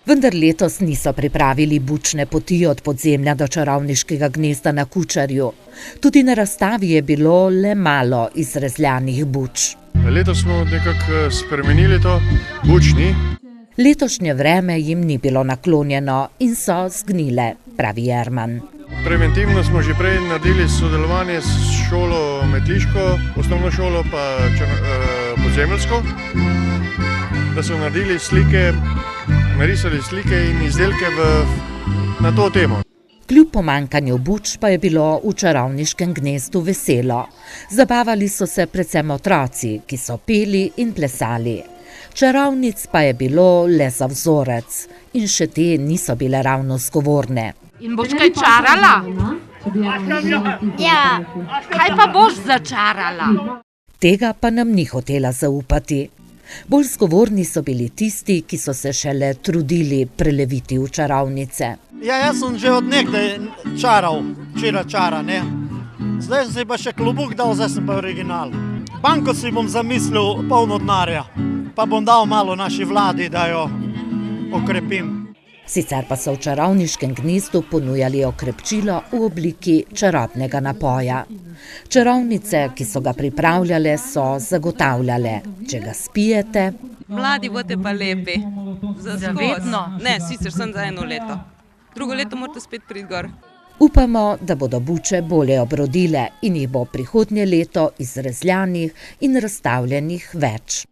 Vendar letos niso pripravili bučne poti od podzemlja do čarovniškega gnezda na Kučarju. Tudi na razstavi je bilo le malo izrezljanih buč. Letos smo nekako spremenili to, buč ni. Letošnje vreme jim ni bilo naklonjeno in so zgnile, pravi Jerman. Preventivno smo že prej naredili sodelovanje s šolo Metliško, osnovno šolo pa podzemljsko, da so naredili slike, narisali slike in izdelke na to temo. Kljub pomanjkanju buč pa je bilo v čarovniškem gnezdu veselo. Zabavali so se predvsem otroci, ki so peli in plesali. Čarovnic pa je bilo le za vzorec in še te niso bile ravno zgovorne. In boš kaj čarala? Ja. Kaj pa boš začarala? Tega pa nam ni hotela zaupati. Bolj zgovorni so bili tisti, ki so se šele trudili preleviti v čarovnice. Ja, jaz sem že od nekdaj čaral, čara, ne. Zdaj sem si pa še klobuk dal, zdaj sem pa original. Banko si bom zamislil polno denarja, pa bom dal malo naši vladi, da jo okrepim. Sicer pa so v čarovniškem gnezdu ponujali okrepčilo v obliki čarobnega napoja. Čarovnice, ki so ga pripravljale, so zagotavljale, če ga spijete. Mladi boste pa lepi. Za vedno? Ne, sicer sem za 1 leto. Drugo leto morate spet priti gor. Upamo, da bodo buče bolje obrodile in jih bo prihodnje leto izrezljanih in razstavljenih več.